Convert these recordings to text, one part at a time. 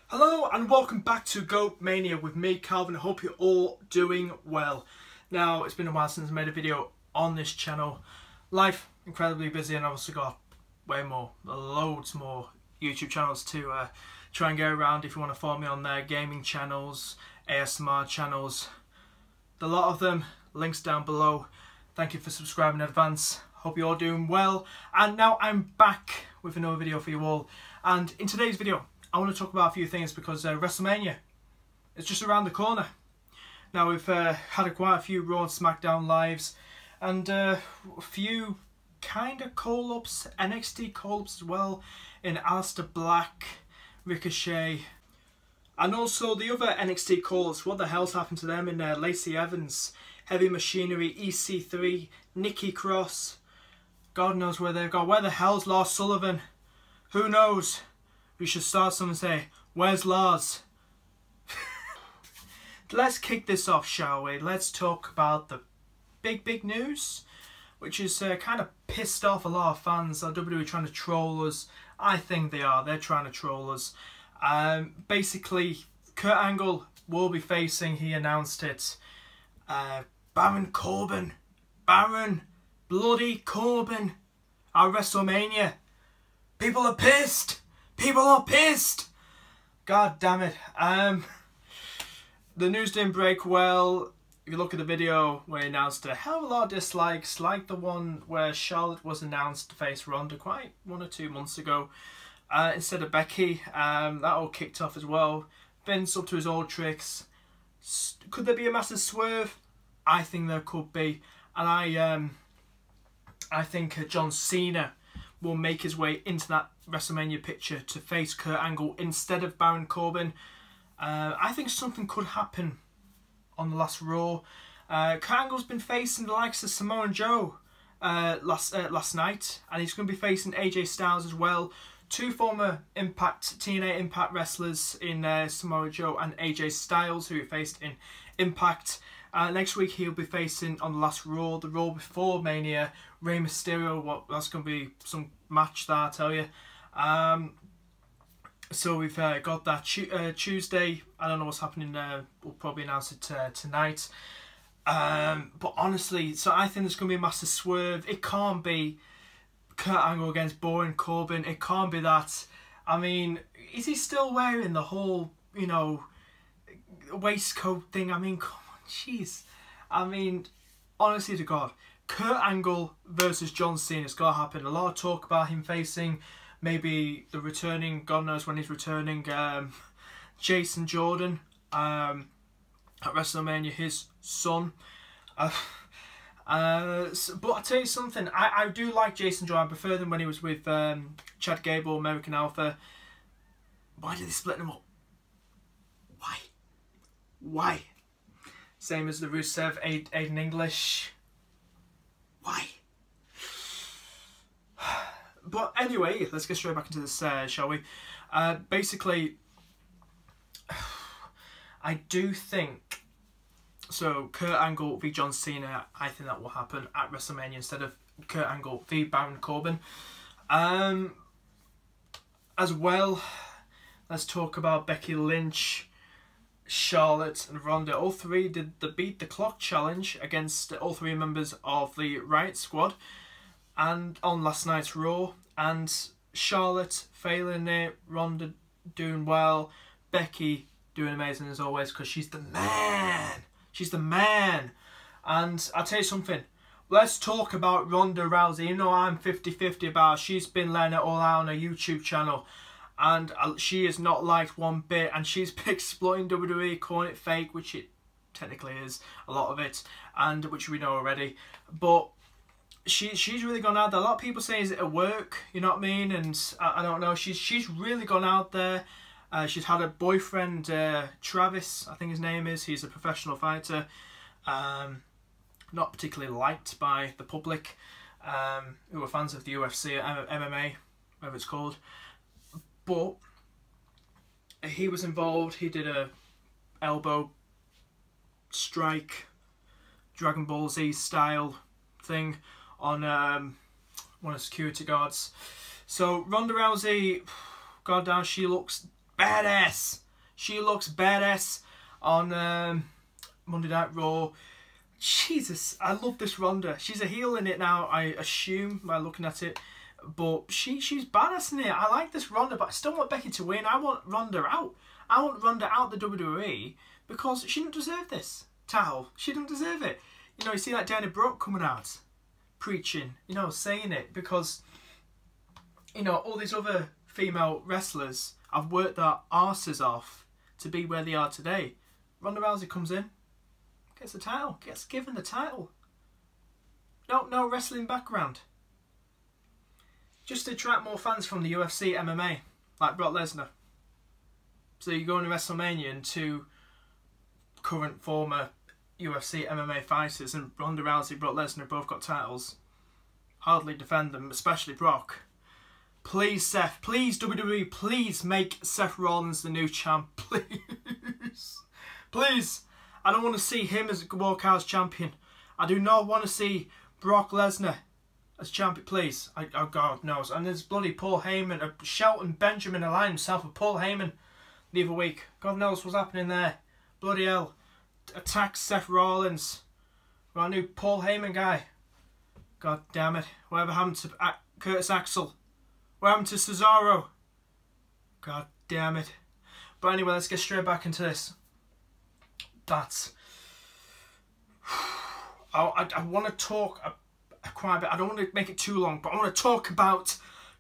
Hello and welcome back to G.O.A.T Mania with me, Calvin. I hope you're all doing well. Now, it's been a while since I made a video on this channel. Life, incredibly busy, and I've also got loads more YouTube channels to try and get around. If you want to follow me on there, gaming channels, ASMR channels, a lot of them, links down below. Thank you for subscribing in advance. Hope you're all doing well. And now I'm back with another video for you all. And in today's video, I want to talk about a few things because Wrestlemania is just around the corner. Now we've had quite a few Raw and SmackDown lives and a few kind of call-ups, NXT call-ups as well, in Aleister Black, Ricochet, and also the other NXT call-ups. What the hell's happened to them in Lacey Evans, Heavy Machinery, EC3, Nikki Cross, God knows where they've gone. Where the hell's Lars Sullivan? Who knows? We should start something and say, where's Lars? Let's kick this off, shall we? Let's talk about the big news, which is kind of pissed off a lot of fans. Are WWE trying to troll us? I think they are. They're trying to troll us. Basically, Kurt Angle will be facing, he announced it, Baron Corbin. Baron bloody Corbin at WrestleMania. People are pissed. People are pissed! God damn it. The news didn't break well. If you look at the video where he announced a hell of a lot of dislikes, like the one where Charlotte was announced to face Ronda quite 1 or 2 months ago, instead of Becky. That all kicked off as well. Vince up to his old tricks. Could there be a massive swerve? I think there could be. And I think John Cena will make his way into that WrestleMania picture to face Kurt Angle instead of Baron Corbin. I think something could happen on the last Raw. Kurt Angle's been facing the likes of Samoa Joe last night, and he's going to be facing AJ Styles as well. 2 former TNA Impact wrestlers in Samoa Joe and AJ Styles, who he faced in Impact. Next week he'll be facing on the last Raw, the Raw before Mania, Rey Mysterio. That's going to be some match there, I tell you. So we've got that Tuesday. I don't know what's happening there. We'll probably announce it tonight. But honestly, so I think there's going to be a massive swerve. It can't be Kurt Angle against Baron Corbin. It can't be that. I mean, is he still wearing the whole, you know, waistcoat thing? I mean, come on, jeez. I mean, honestly to God, Kurt Angle versus John Cena has got to happen. A lot of talk about him facing maybe the returning, God knows when he's returning, Jason Jordan at WrestleMania, his son. But I'll tell you something, I do like Jason Jordan. I prefer them when he was with Chad Gable, American Alpha. Why did they split them up? Why? Why? Same as the Rusev, Aiden English. Why? But anyway, let's get straight back into this, shall we? Basically, I do think, so Kurt Angle v John Cena, I think that will happen at WrestleMania instead of Kurt Angle v Baron Corbin. As well, let's talk about Becky Lynch, Charlotte and Ronda. All 3 did the Beat the Clock challenge against all 3 members of the Riot Squad and on last night's Raw, and Charlotte failing it, Ronda doing well, Becky doing amazing as always because she's the man. She's the man. And I'll tell you something, let's talk about Ronda Rousey. You know, I'm 50-50 about her. She's been letting it all out on her YouTube channel. And she is not liked one bit, and she's been exploiting WWE, calling it fake, which it technically is, a lot of it, and which we know already. But she's really gone out there. A lot of people say, is it a work? You know what I mean? And I don't know. She's really gone out there. She's had a boyfriend, Travis, I think his name is. He's a professional fighter. Not particularly liked by the public, who are fans of the UFC, MMA, whatever it's called. But he was involved. He did a elbow strike, Dragon Ball Z style thing on one of the security guards. So Ronda Rousey, god damn, she looks badass. She looks badass on Monday Night Raw. Jesus, I love this Ronda. She's a heel in it now, I assume, by looking at it. But she's badass in it. I like this Ronda, but I still want Becky to win. I want Ronda out. I want Ronda out the WWE because she didn't deserve this title. She didn't deserve it. You know, you see that Dana Brooke coming out, preaching, you know, saying it because, you know, all these other female wrestlers have worked their arses off to be where they are today. Ronda Rousey comes in, gets the title, gets given the title. No wrestling background. Just to attract more fans from the UFC MMA, like Brock Lesnar. So you go into WrestleMania and two current former UFC MMA fighters, and Ronda Rousey, Brock Lesnar both got titles. Hardly defend them, especially Brock. Please, Seth, please WWE, please make Seth Rollins the new champ, please. Please. I don't want to see him as walk out as champion. I do not want to see Brock Lesnar as champion, please. Oh God knows. And there's bloody Paul Heyman, Shelton Benjamin aligned himself with Paul Heyman the other week. God knows what's happening there. Bloody hell. Attack Seth Rollins. Our new Paul Heyman guy. God damn it. Whatever happened to Curtis Axel? What happened to Cesaro? God damn it. But anyway, let's get straight back into this. That's... I want to talk quite a bit. I don't want to make it too long, but I want to talk about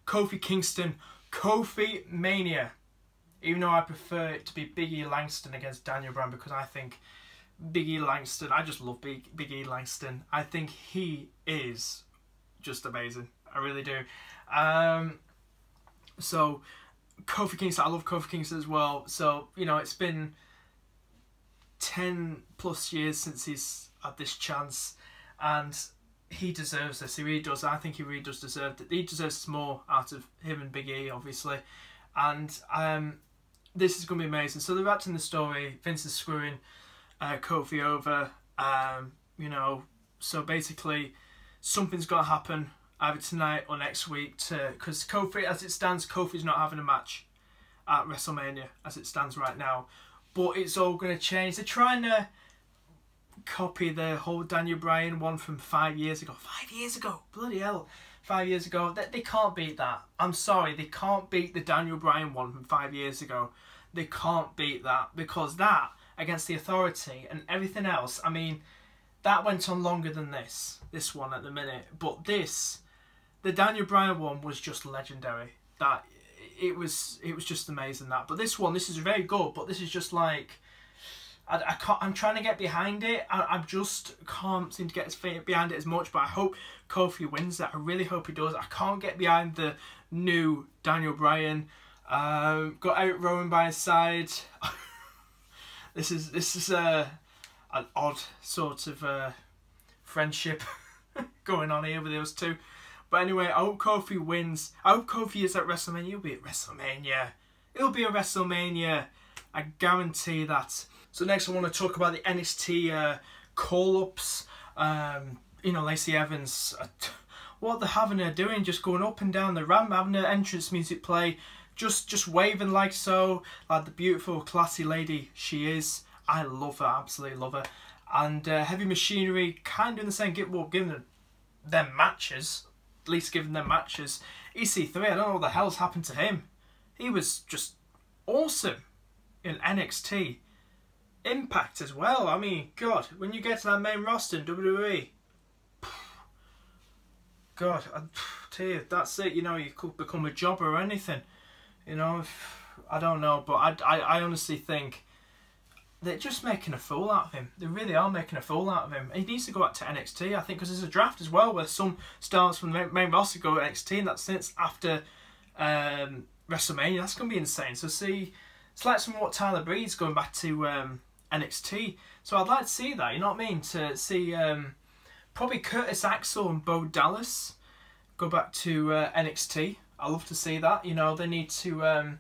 Kofi Kingston, KofiMania. Even though I prefer it to be Big E Langston against Daniel Bryan, because I think Big E Langston, I just love Big E Langston. I think he is just amazing. I really do. So Kofi Kingston, I love Kofi Kingston as well. So, you know, it's been 10 plus years since he's had this chance, and he deserves this. He really does. I think he really does deserve it. He deserves more out of him and Big E, obviously. And this is going to be amazing. So they're acting the story. Vince is screwing Kofi over. You know, so basically something's got to happen either tonight or next week, because Kofi, as it stands, Kofi's not having a match at WrestleMania as it stands right now. But it's all going to change. They're trying to copy the whole Daniel Bryan one from 5 years ago. 5 years ago, bloody hell, 5 years ago. They can't beat that. I'm sorry, they can't beat the Daniel Bryan one from 5 years ago. They can't beat that, because that, against the Authority and everything else, I mean, that went on longer than this one at the minute. But this, the Daniel Bryan one was just legendary. That it was just amazing, that. But this is very good, but this is just like, I can't, I'm trying to get behind it. I just can't seem to get behind it as much, but I hope Kofi wins that. I really hope he does. I can't get behind the new Daniel Bryan. Got Eric Rowan by his side. This is an odd sort of friendship going on here with those two. But anyway, I hope Kofi wins. I hope Kofi is at WrestleMania. He'll be at WrestleMania. It'll be a WrestleMania. I guarantee that. So next I want to talk about the NXT call-ups. You know, Lacey Evans. What they're having her doing, just going up and down the ramp, having her entrance music play, just waving like so, like the beautiful, classy lady she is. I love her, absolutely love her. And Heavy Machinery kind of doing the same, giving them matches, at least giving them matches. EC3, I don't know what the hell's happened to him. He was just awesome in NXT. Impact as well. I mean, God, when you get to that main roster in WWE, God, I tell you, that's it. You know, you could become a jobber or anything. You know, I don't know, but I honestly think they're just making a fool out of him. They really are making a fool out of him. He needs to go back to NXT, I think, because there's a draft as well where some stars from the main roster go to NXT, and that's since after WrestleMania. That's going to be insane. So see, it's like some what Tyler Breed's going back to NXT. So I'd like to see that, you know what I mean? To see probably Curtis Axel and Bo Dallas go back to NXT. I love to see that. You know, they need to.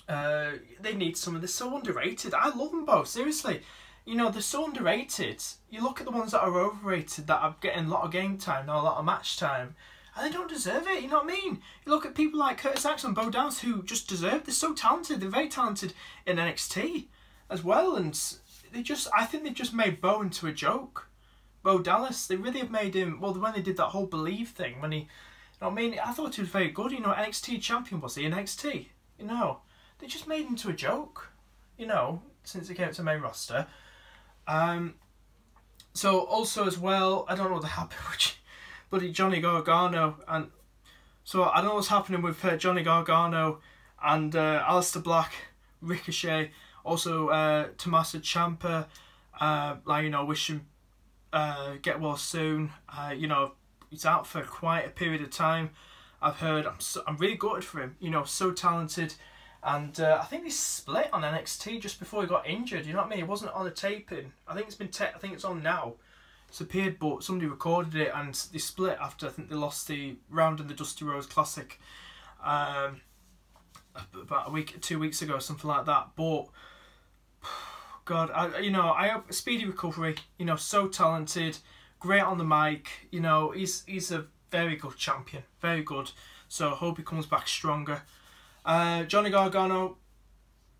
They need some of this. So underrated. I love them both. Seriously, you know, they're so underrated. You look at the ones that are overrated, that are getting a lot of game time, not a lot of match time. and they don't deserve it, you know what I mean? You look at people like Curtis Axel and Bo Dallas who just deserve. They're so talented. They're very talented in NXT as well, and I think they've just made Bo into a joke. Bo Dallas, they really have made him, well, when they did that whole Believe thing, when he, you know what I mean? I thought he was very good, you know, NXT champion was he, NXT, you know? They just made him into a joke, you know, since he came to the main roster. So also as well, I don't know what happened with bloody Johnny Gargano, and so I don't know what's happening with Johnny Gargano and Aleister Black, Ricochet, also Tommaso Ciampa, like, you know, wish him get well soon. You know, he's out for quite a period of time. I've heard. I'm really gutted for him. You know, so talented, and I think they split on NXT just before he got injured. You know what I mean? It wasn't on a taping. I think it's been. I think it's on now. It's appeared, but somebody recorded it, and they split after I think they lost the round in the Dusty Rhodes Classic, about a week, 2 weeks ago, something like that. But God, I hope speedy recovery. You know, so talented, great on the mic. You know, he's a very good champion, very good. So I hope he comes back stronger. Johnny Gargano,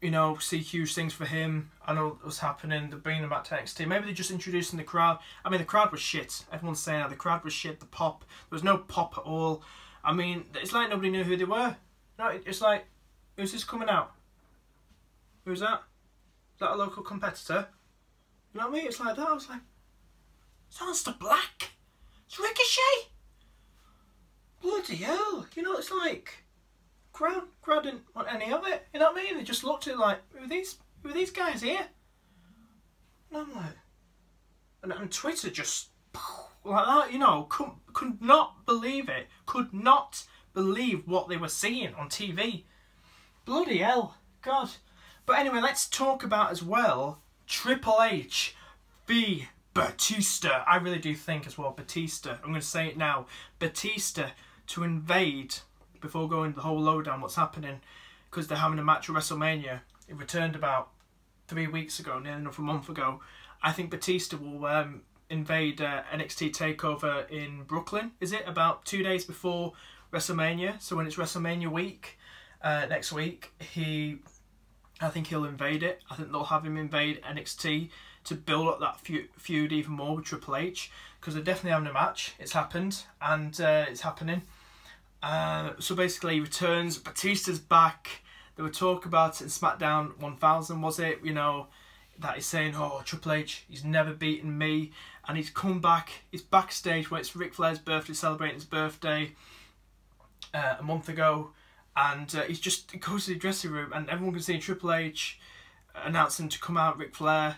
you know, see huge things for him. I know what's happening. They're bringing him back to NXT. Maybe they're just introducing the crowd. I mean, the crowd was shit. Everyone's saying that the crowd was shit. The pop, there was no pop at all. I mean, it's like nobody knew who they were. No, it's like, who's this coming out? Who's that? Is that a local competitor? You know what I mean? It's like that. I was like, it's Aleister Black. It's Ricochet. Bloody hell. You know, it's like, crowd didn't want any of it. You know what I mean? They just looked at it like, who are these guys here? And I'm like, and Twitter just like that, you know, could not believe it. Could not believe what they were seeing on TV. Bloody hell. God. But anyway, let's talk about as well Triple H v Batista. I really do think as well, Batista, I'm going to say it now, Batista to invade, before going the whole lowdown what's happening, because they're having a match at WrestleMania. It returned about 3 weeks ago, nearly enough a month ago. I think Batista will invade NXT TakeOver in Brooklyn, is it? About 2 days before WrestleMania. So when it's WrestleMania week, next week, I think he'll invade it. I think they'll have him invade NXT to build up that feud even more with Triple H, because they're definitely having a match. It's happened, and it's happening. So basically he returns, Batista's back. There were talk about it in SmackDown 1000, was it? You know, that he's saying, oh, Triple H, he's never beaten me. And he's come back, he's backstage when it's Ric Flair's birthday, celebrating his birthday a month ago. And he goes to the dressing room and everyone can see Triple H announcing to come out, Ric Flair.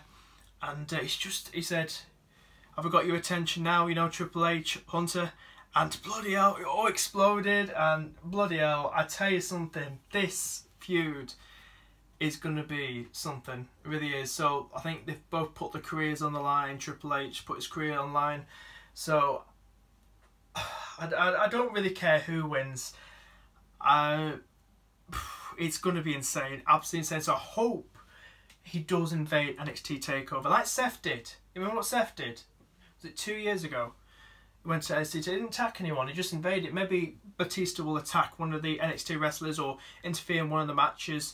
And he said, have I got your attention now, you know, Triple H, Hunter? And bloody hell, it all exploded, and bloody hell, I tell you something, this feud is going to be something, it really is. So I think they've both put their careers on the line. Triple H put his career on the line, so I don't really care who wins. It's going to be insane, absolutely insane. So I hope he does invade NXT TakeOver, like Seth did. You remember what Seth did? Was it 2 years ago? He went to NXT, he didn't attack anyone, he just invaded. Maybe Batista will attack one of the NXT wrestlers or interfere in one of the matches.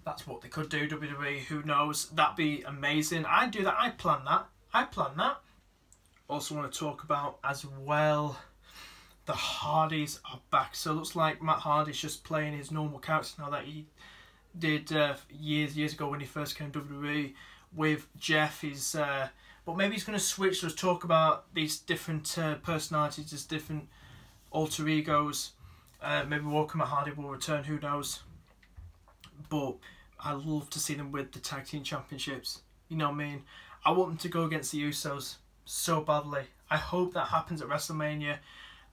That's what they could do, WWE, who knows. That'd be amazing. I'd do that, I'd plan that. Also want to talk about as well, the Hardys are back. So it looks like Matt Hardy's just playing his normal character now that he did years ago when he first came to WWE with Jeff. But maybe he's going to switch. Let's talk about these different personalities, these different alter egos. Maybe Walker Matt Hardy will return, who knows. But I'd love to see them with the Tag Team Championships. You know what I mean? I want them to go against the Usos so badly. I hope that happens at WrestleMania,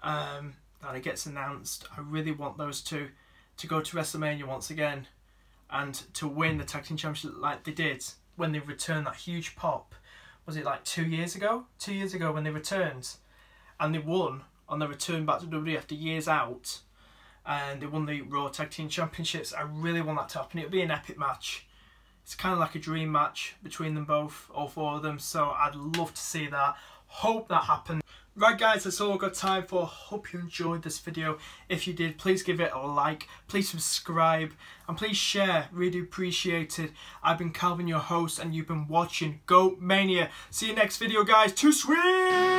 that it gets announced. I really want those two to go to WrestleMania once again and to win the Tag Team Championship like they did when they returned that huge pop. Was it like 2 years ago? 2 years ago when they returned. And they won on their return back to WWE after years out. And they won the Raw Tag Team Championships. I really want that to happen. It'll be an epic match. It's kind of like a dream match between them both, all four of them. So I'd love to see that. Hope that happens. Right guys, that's all I've got time for. Hope you enjoyed this video. If you did, please give it a like, please subscribe, and please share. Really appreciate it. I've been Calvin, your host, and you've been watching G.O.A.T Mania. See you next video guys. Too sweet!